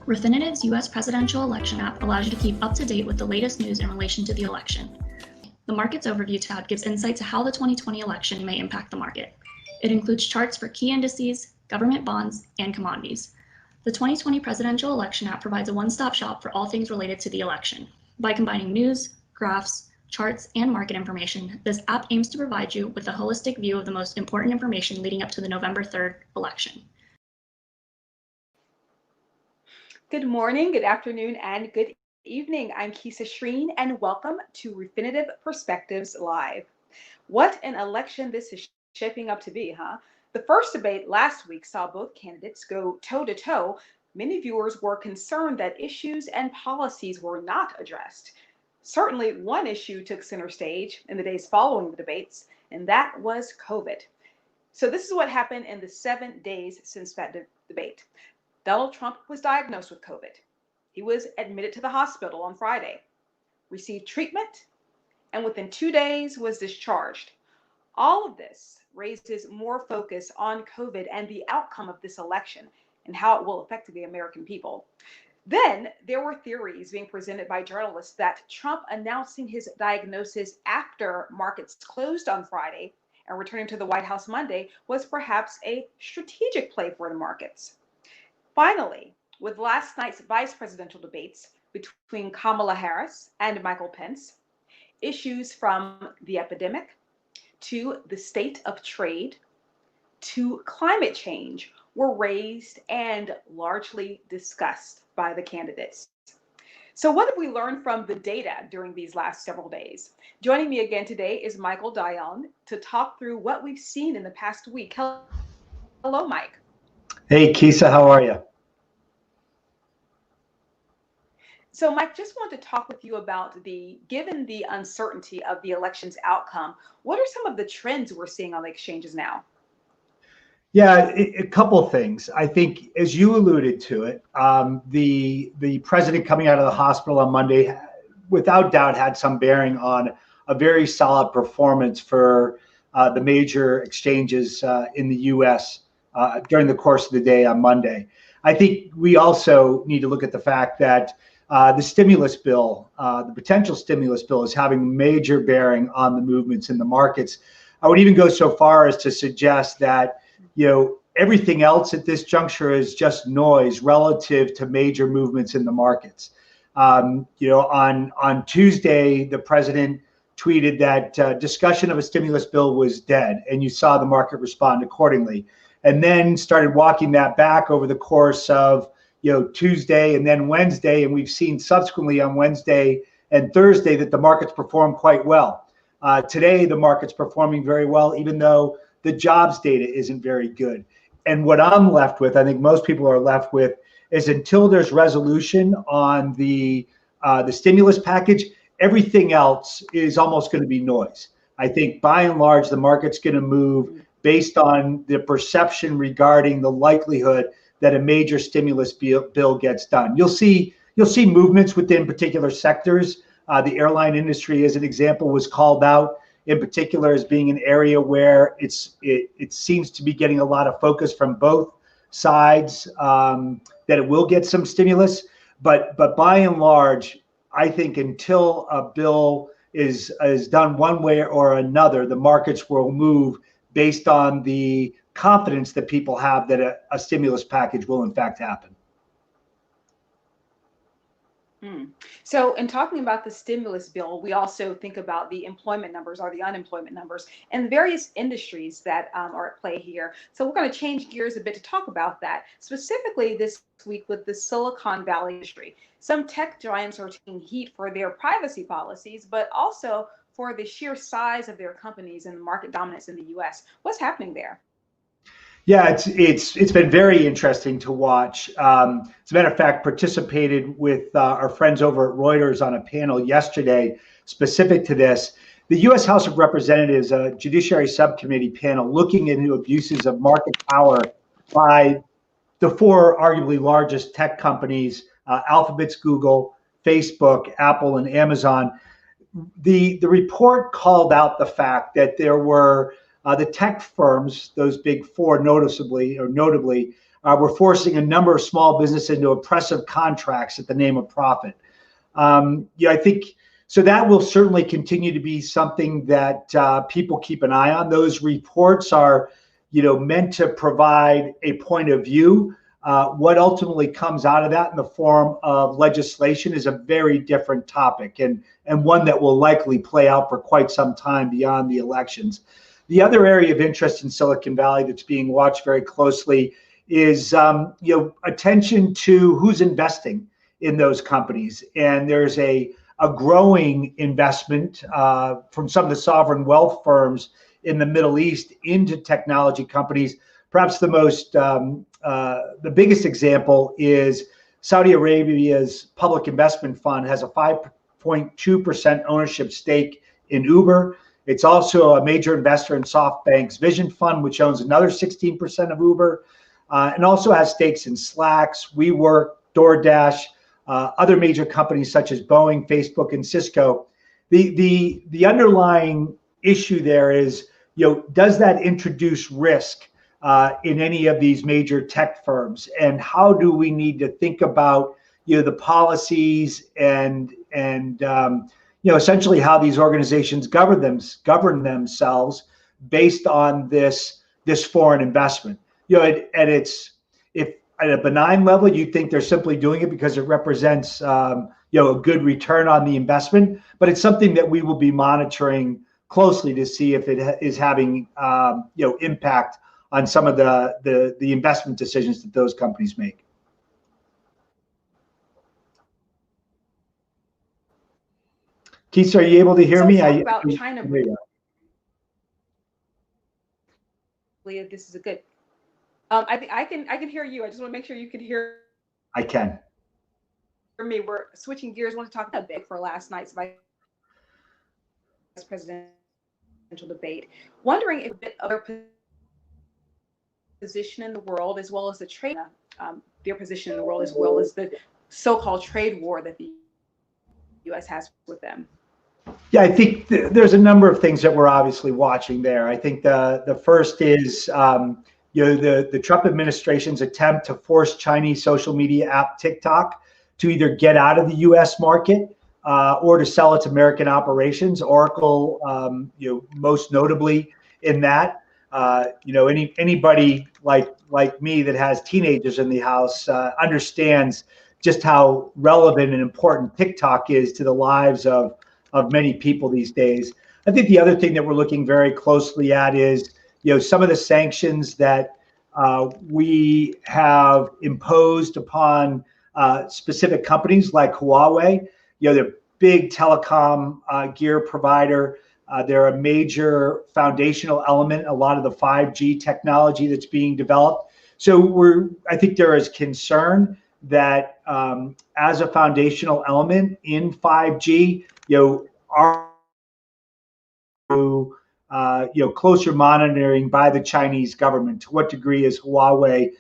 Refinitiv's U.S. presidential election app allows you to keep up to date with the latest news in relation to the election. The Markets Overview tab gives insight to how the 2020 election may impact the market. It includes charts for key indices, government bonds, and commodities. The 2020 presidential election app provides a one-stop shop for all things related to the election. By combining news, graphs, charts, and market information, this app aims to provide you with a holistic view of the most important information leading up to the November 3rd election. Good morning, good afternoon, and good evening. I'm Keesa Schreane, and welcome to Refinitiv Perspectives Live. What an election this is shaping up to be, huh? The first debate last week saw both candidates go toe-to-toe. Many viewers were concerned that issues and policies were not addressed. Certainly, one issue took center stage in the days following the debates, and that was COVID. So this is what happened in the 7 days since that debate. Donald Trump was diagnosed with COVID. He was admitted to the hospital on Friday, received treatment, and within 2 days was discharged. All of this raises more focus on COVID and the outcome of this election and how it will affect the American people. Then there were theories being presented by journalists that Trump announcing his diagnosis after markets closed on Friday and returning to the White House Monday was perhaps a strategic play for the markets. Finally, with last night's vice presidential debates between Kamala Harris and Michael Pence, issues from the epidemic to the state of trade to climate change were raised and largely discussed by the candidates. So what have we learned from the data during these last several days? Joining me again today is Michael Dionne to talk through what we've seen in the past week. Hello, Mike. Hey, Keesa, how are you? So, Mike, just wanted to talk with you about given the uncertainty of the election's outcome, what are some of the trends we're seeing on the exchanges now? Yeah, a couple of things. I think, as you alluded to it, the president coming out of the hospital on Monday, without doubt, had some bearing on a very solid performance for the major exchanges in the U.S. During the course of the day on Monday. I think we also need to look at the fact that the stimulus bill, the potential stimulus bill, is having major bearing on the movements in the markets. I would even go so far as to suggest that, everything else at this juncture is just noise relative to major movements in the markets. On Tuesday, the president tweeted that discussion of a stimulus bill was dead, and you saw the market respond accordingly, and then started walking that back over the course of Tuesday and then Wednesday, and we've seen subsequently on Wednesday and Thursday that the markets performed quite well. Today, the market's performing very well, even though the jobs data isn't very good. And what I'm left with, I think most people are left with, is until there's resolution on the stimulus package, everything else is almost going to be noise. I think by and large, the market's going to move based on the perception regarding the likelihood that a major stimulus bill gets done. You'll see movements within particular sectors. The airline industry, as an example, was called out in particular as being an area where it seems to be getting a lot of focus from both sides, that it will get some stimulus. But by and large, I think until a bill is done one way or another, the markets will move based on the confidence that people have that a stimulus package will in fact happen. So in talking about the stimulus bill, we also think about the employment numbers or the unemployment numbers and the various industries that are at play here. So we're going to change gears a bit to talk about that, specifically this week with the Silicon Valley industry. Some tech giants are taking heat for their privacy policies, but also for the sheer size of their companies and the market dominance in the U.S. What's happening there? Yeah, it's been very interesting to watch. As a matter of fact, participated with our friends over at Reuters on a panel yesterday specific to this. The U.S. House of Representatives, a Judiciary Subcommittee panel looking into abuses of market power by the four arguably largest tech companies, Alphabet's Google, Facebook, Apple, and Amazon. The report called out the fact that there were the tech firms, those big four notably, we're forcing a number of small businesses into oppressive contracts at the name of profit. I think so that will certainly continue to be something that people keep an eye on. Those reports are, meant to provide a point of view. What ultimately comes out of that in the form of legislation is a very different topic, and one that will likely play out for quite some time beyond the elections. The other area of interest in Silicon Valley that's being watched very closely is attention to who's investing in those companies. And there's a growing investment from some of the sovereign wealth firms in the Middle East into technology companies. Perhaps the biggest example is Saudi Arabia's public investment fund has a 5.2% ownership stake in Uber. It's also a major investor in SoftBank's Vision Fund, which owns another 16% of Uber, and also has stakes in Slack, WeWork, DoorDash, other major companies such as Boeing, Facebook, and Cisco. The underlying issue there is, does that introduce risk in any of these major tech firms, and how do we need to think about the policies and essentially how these organizations govern themselves based on this foreign investment. If at a benign level you think they're simply doing it because it represents a good return on the investment, but it's something that we will be monitoring closely to see if it is having impact on some of the investment decisions that those companies make. Keesa, are you able to hear me? Talk about China. This is a good. I think I can hear you. I just want to make sure you can hear. I can. For me, we're switching gears. I want to talk a bit for last night's vice presidential debate. Wondering if other position in the world, as well as the trade, their position in the world, as well as the so-called trade war that the U.S. has with them. Yeah, I think there's a number of things that we're obviously watching there. I think the first is the Trump administration's attempt to force Chinese social media app TikTok to either get out of the U.S. market or to sell its American operations. Oracle, most notably in that. Anybody like me that has teenagers in the house understands just how relevant and important TikTok is to the lives of many people these days. I think the other thing that we're looking very closely at is, some of the sanctions that we have imposed upon specific companies like Huawei. They're a big telecom gear provider. They're a major foundational element, a lot of the 5G technology that's being developed. So I think there is concern that as a foundational element in 5G, closer monitoring by the Chinese government. To what degree is Huawei,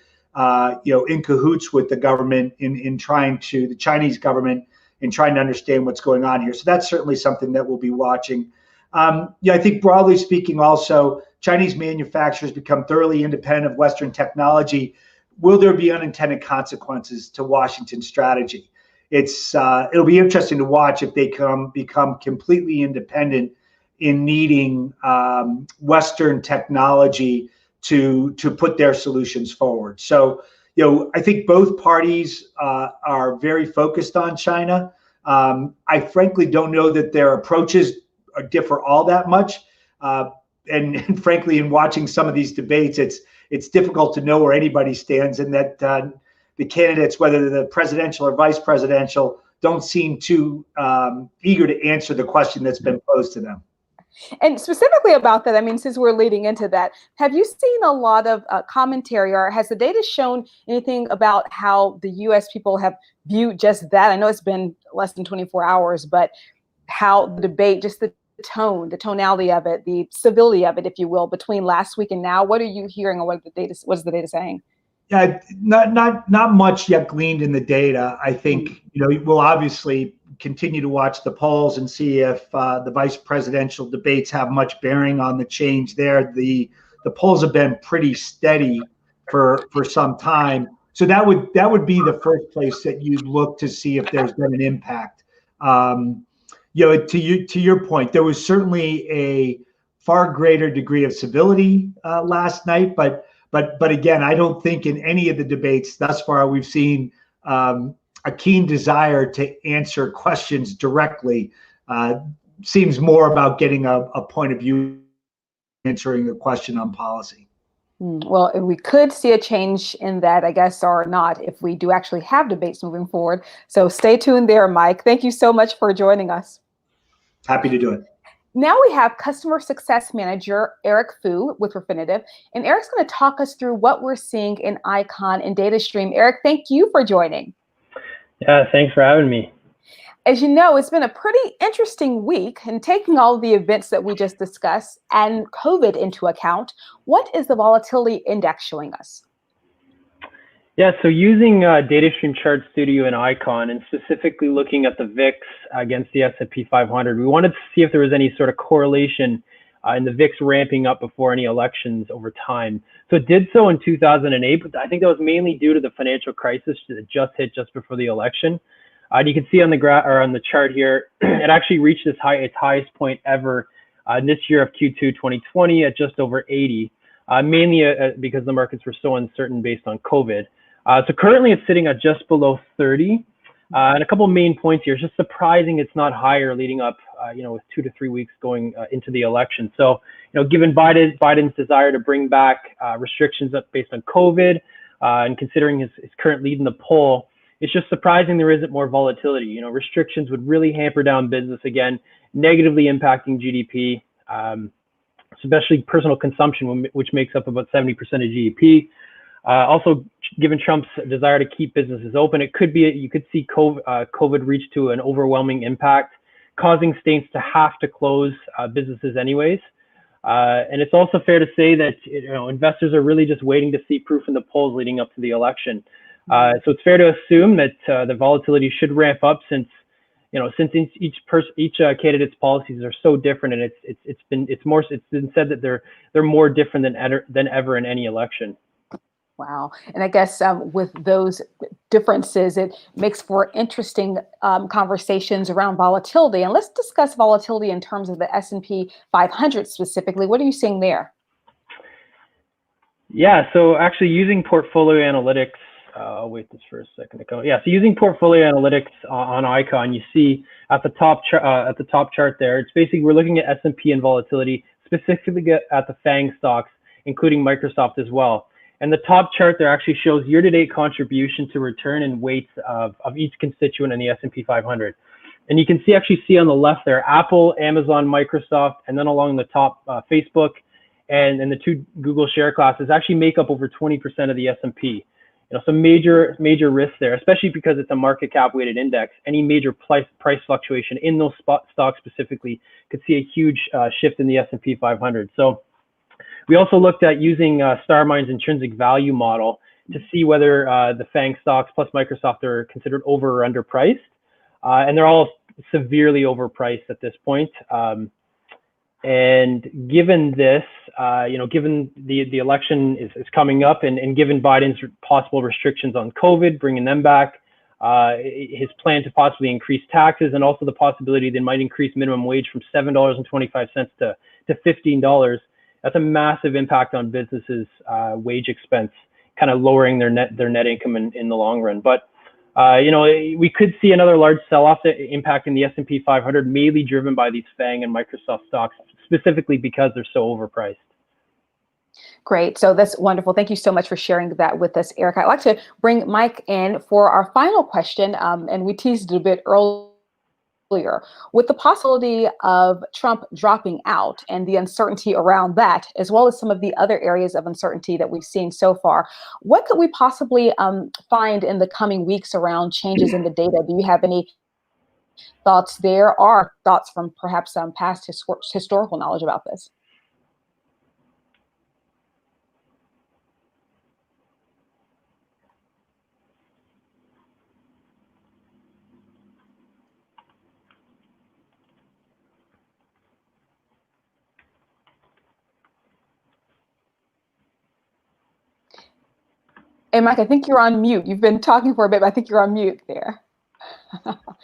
in cahoots with the government the Chinese government in trying to understand what's going on here? So that's certainly something that we'll be watching. I think broadly speaking, also Chinese manufacturers become thoroughly independent of Western technology. Will there be unintended consequences to Washington's strategy? It'll be interesting to watch if they become completely independent in needing Western technology to put their solutions forward. So, I think both parties are very focused on China. I frankly don't know that their approaches differ all that much. And frankly, in watching some of these debates, it's difficult to know where anybody stands, and that the candidates, whether they're the presidential or vice presidential, don't seem too eager to answer the question that's been posed to them. And specifically about that, I mean, since we're leading into that, have you seen a lot of commentary, or has the data shown anything about how the U.S. people have viewed just that? I know it's been less than 24 hours, but how the debate, just the tonality of it, the civility of it, if you will, between last week and now, what are you hearing, or what is the data saying? Yeah, not much yet gleaned in the data. I think we'll obviously continue to watch the polls and see if the vice presidential debates have much bearing on the change there. The polls have been pretty steady for some time. So that would be the first place that you'd look to see if there's been an impact. To your point, there was certainly a far greater degree of civility last night, but again, I don't think in any of the debates thus far we've seen a keen desire to answer questions directly. Seems more about getting a point of view, answering a question on policy. Well, we could see a change in that, I guess, or not, if we do actually have debates moving forward. So stay tuned there, Mike. Thank you so much for joining us. Happy to do it. Now we have Customer Success Manager Erik Foo with Refinitiv, and Erik's going to talk us through what we're seeing in Eikon and DataStream. Erik, thank you for joining. Yeah, thanks for having me. As you know, it's been a pretty interesting week, and taking all of the events that we just discussed and COVID into account, what is the volatility index showing us? Yeah, so using DataStream Chart Studio and Eikon, and specifically looking at the VIX against the S&P 500, we wanted to see if there was any sort of correlation in the VIX ramping up before any elections over time. So it did so in 2008, but I think that was mainly due to the financial crisis that just hit just before the election. And you can see on the on the chart here, it actually reached its highest point ever this year of Q2 2020 at just over 80, mainly because the markets were so uncertain based on COVID. So currently it's sitting at just below 30. And a couple of main points here. It's just surprising it's not higher leading up, with 2 to 3 weeks going into the election. So, given Biden's desire to bring back restrictions up based on COVID, and considering his current lead in the poll, it's just surprising there isn't more volatility. Restrictions would really hamper down business again, negatively impacting GDP, especially personal consumption, which makes up about 70% of GDP. Also, given Trump's desire to keep businesses open, you could see COVID reach to an overwhelming impact, causing states to have to close businesses anyways. And it's also fair to say that investors are really just waiting to see proof in the polls leading up to the election. So it's fair to assume that the volatility should ramp up since each candidate's policies are so different, and it's been said that they're more different than ever in any election. Wow. And I guess with those differences, it makes for interesting conversations around volatility. And let's discuss volatility in terms of the S&P 500 specifically. What are you seeing there? Yeah, so actually using portfolio analytics, I'll wait this for a second to go. Yeah, so using portfolio analytics on Eikon, you see at the top chart there, it's basically we're looking at S&P and volatility, specifically at the FANG stocks, including Microsoft as well. And the top chart there actually shows year-to-date contribution to return and weights of each constituent in the S&P 500. And you can see on the left there, Apple, Amazon, Microsoft, and then along the top, Facebook and the two Google share classes actually make up over 20% of the S&P. Some major risks there, especially because it's a market cap weighted index. Any major price fluctuation in those stocks specifically could see a huge shift in the S&P 500. So we also looked at using Starmine's intrinsic value model to see whether the FANG stocks plus Microsoft are considered over or underpriced. And they're all severely overpriced at this point. And given this, given the election is coming up and given Biden's possible restrictions on COVID, bringing them back, his plan to possibly increase taxes, and also the possibility they might increase minimum wage from $7.25 to $15, that's a massive impact on businesses' wage expense, kind of lowering their net income in the long run. But we could see another large sell-off impacting the S&P 500, mainly driven by these FANG and Microsoft stocks, specifically because they're so overpriced. Great. So that's wonderful. Thank you so much for sharing that with us, Erik. I'd like to bring Mike in for our final question, and we teased it a bit earlier. With the possibility of Trump dropping out and the uncertainty around that, as well as some of the other areas of uncertainty that we've seen so far, what could we possibly find in the coming weeks around changes in the data? Do you have any thoughts there, or thoughts from perhaps some past historical knowledge about this? Hey, Mike, I think you're on mute. You've been talking for a bit, but I think you're on mute there.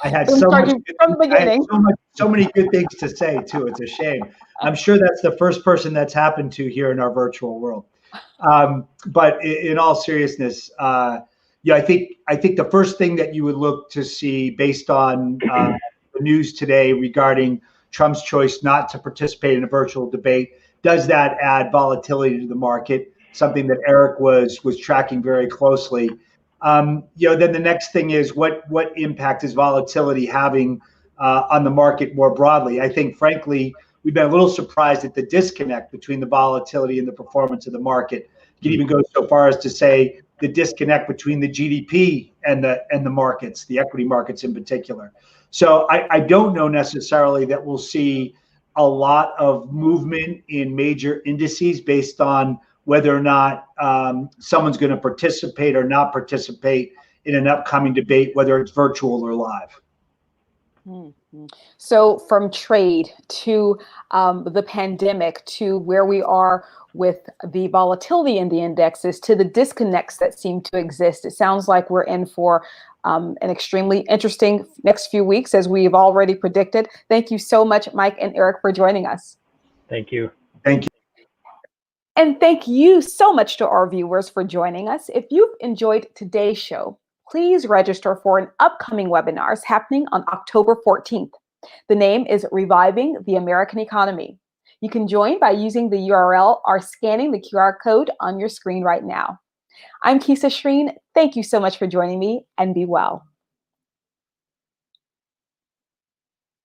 I had I'm so much starting good from the things- I had beginning. so many good things to say too. It's a shame. I'm sure that's the first person that's happened to here in our virtual world. But in all seriousness, yeah, I think the first thing that you would look to see based on the news today regarding Trump's choice not to participate in a virtual debate, does that add volatility to the market? Something that Erik was tracking very closely. Then the next thing is what impact is volatility having on the market more broadly? I think, frankly, we've been a little surprised at the disconnect between the volatility and the performance of the market. You can even go so far as to say the disconnect between the GDP and the markets, the equity markets in particular. So I don't know necessarily that we'll see a lot of movement in major indices based on whether or not someone's going to participate or not participate in an upcoming debate, whether it's virtual or live. Mm-hmm. So from trade to the pandemic to where we are with the volatility in the indexes to the disconnects that seem to exist, it sounds like we're in for an extremely interesting next few weeks, as we've already predicted. Thank you so much, Mike and Erik, for joining us. Thank you. Thank you. And thank you so much to our viewers for joining us. If you've enjoyed today's show, please register for an upcoming webinar happening on October 14th. The name is Reviving the American Economy. You can join by using the URL or scanning the QR code on your screen right now. I'm Keesa Schreane. Thank you so much for joining me, and be well.